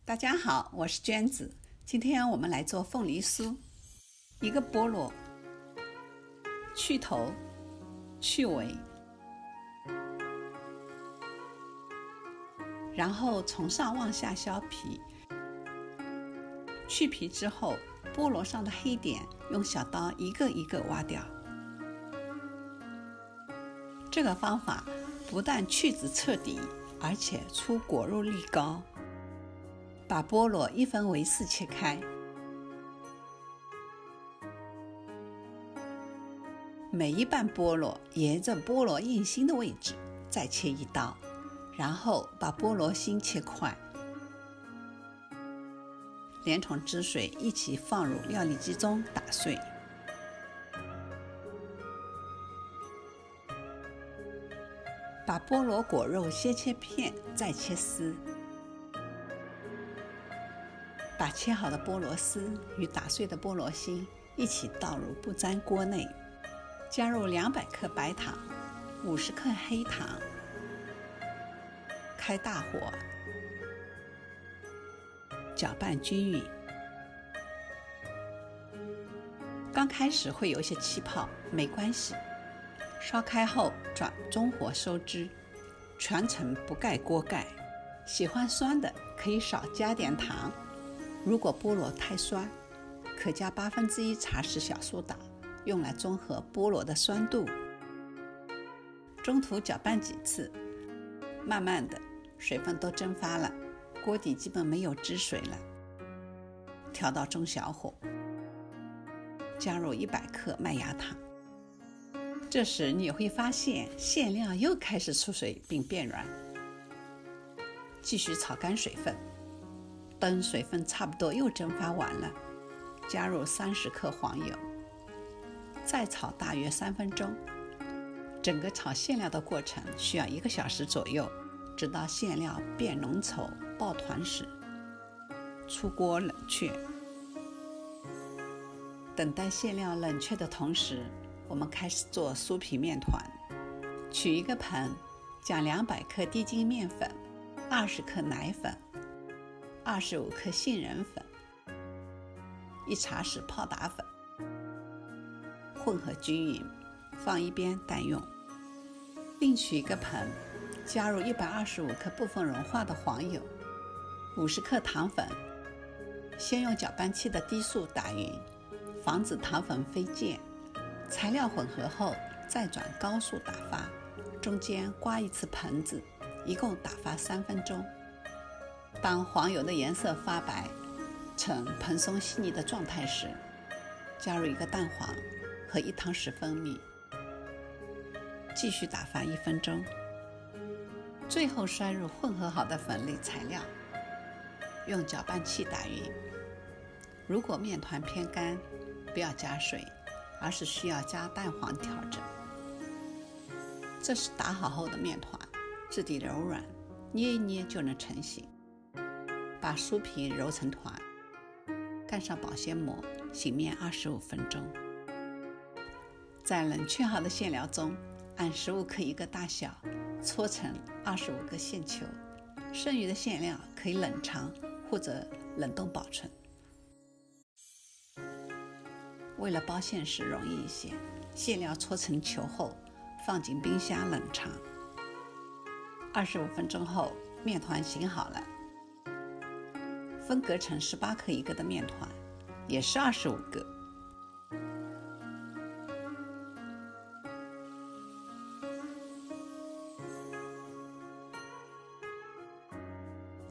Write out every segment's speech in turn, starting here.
大家好，我是娟子。今天我们来做凤梨酥。一个菠萝，去头、去尾，然后从上往下削皮。去皮之后，菠萝上的黑点用小刀一个一个挖掉。这个方法不但去籽彻底，而且出果肉力高。把菠萝1分为4切开，每一瓣菠萝沿着菠萝硬心的位置再切1刀，然后把菠萝心切块，连同汁水一起放入料理机中打碎。把菠萝果肉先切片，再切丝。把切好的菠萝丝与打碎的菠萝心一起倒入不粘锅内，加入200克白糖、50克黑糖，开大火，搅拌均匀。刚开始会有些气泡，没关系，烧开后转中火收汁，全程不盖锅盖。喜欢酸的可以少加点糖。如果菠萝太酸，可加1/8茶匙小苏打，用来中和菠萝的酸度。中途搅拌几次，慢慢的水分都蒸发了，锅底基本没有汁水了。调到中小火，加入100克麦芽糖。这时你会发现馅料又开始出水并变软。继续炒干水分，等水分差不多又蒸发完了，加入30克黄油，再炒大约3分钟。整个炒馅料的过程需要1个小时左右，直到馅料变浓稠抱团时，出锅冷却。等待馅料冷却的同时，我们开始做酥皮面团。取一个盆，将200克低筋面粉、20克奶粉、25克杏仁粉、1茶匙泡打粉混合均匀，放一边待用。另取一个盆，加入125克部分融化的黄油、50克糖粉，先用搅拌器的低速打匀，防止糖粉飞溅。材料混合后再转高速打发，中间刮一次盆子，一共打发3分钟。当黄油的颜色发白，呈蓬松细腻的状态时，加入1个蛋黄和1汤匙蜂蜜，继续打发1分钟。最后筛入混合好的粉类材料，用搅拌器打匀。如果面团偏干，不要加水，而是需要加蛋黄调整。这是打好后的面团，质地柔软，捏一捏就能成型。把酥皮揉成团，盖上保鲜膜，醒面25分钟。在冷却好的馅料中，按15克1个大小搓成25个馅球，剩余的馅料可以冷藏或者冷冻保存。为了包馅时容易一些，馅料搓成球后放进冰箱冷藏。25分钟后，面团醒好了，分隔成18克1个的面团，也是25个。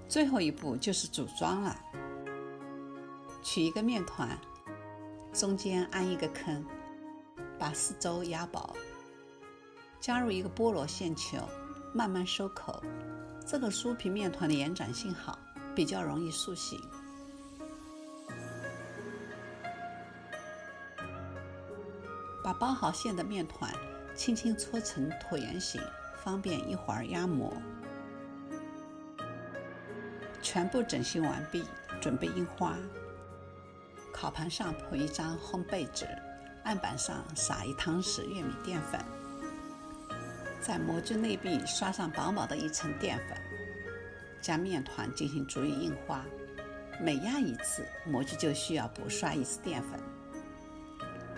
最后一步就是组装了。取一个面团，中间安一个坑，把四周压薄，加入1个菠萝馅球，慢慢收口。这个酥皮面团的延展性好，比较容易塑形。把包好馅的面团轻轻搓成椭圆形，方便一会儿压模。全部整形完毕，准备印花。烤盘上铺一张烘焙纸，案板上撒1汤匙玉米淀粉，在模具内壁刷上薄薄的一层淀粉，将面团进行逐一印花，每压一次，模具就需要补刷一次淀粉。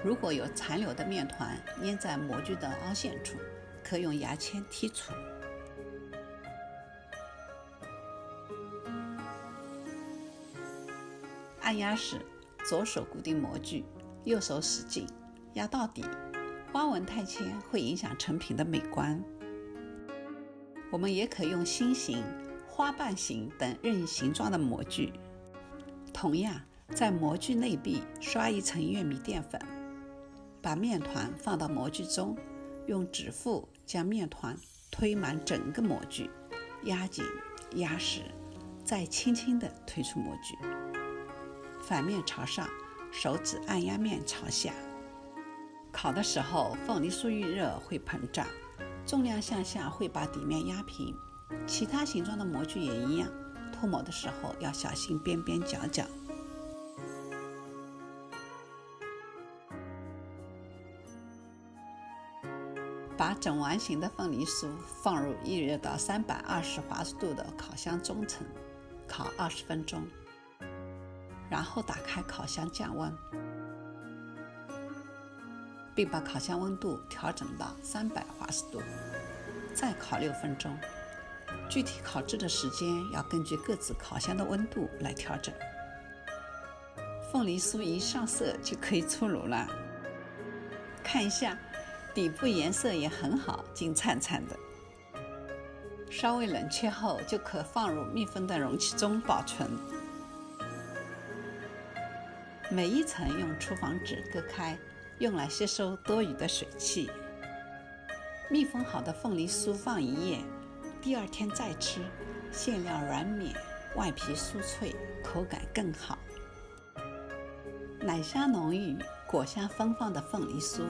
如果有残留的面团粘在模具的凹陷处，可用牙签剔除。按压时，左手固定模具，右手使劲压到底。花纹太浅会影响成品的美观。我们也可用心形、花瓣形等任意形状的模具。同样，在模具内壁刷一层玉米淀粉，把面团放到模具中，用指腹将面团推满整个模具，压紧、压实，再轻轻地推出模具。反面朝上，手指按压面朝下。烤的时候，凤梨酥遇热会膨胀，重量向下会把底面压平。其他形状的模具也一样，脱模的时候要小心边边角角。把整完形的凤梨酥放入预热到320华氏度的烤箱中层，烤20分钟，然后打开烤箱降温，并把烤箱温度调整到300华氏度，再烤6分钟。具体烤制的时间要根据各自烤箱的温度来调整。凤梨酥一上色就可以出炉了，看一下，底部颜色也很好，金灿灿的。稍微冷却后就可放入密封的容器中保存。每一层用厨房纸隔开，用来吸收多余的水汽。密封好的凤梨酥放一夜，第二天再吃，馅料软绵，外皮酥脆，口感更好。奶香浓郁、果香芬芳的凤梨酥，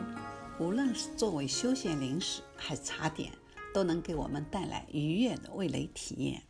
无论是作为休闲零食还是茶点，都能给我们带来愉悦的味蕾体验。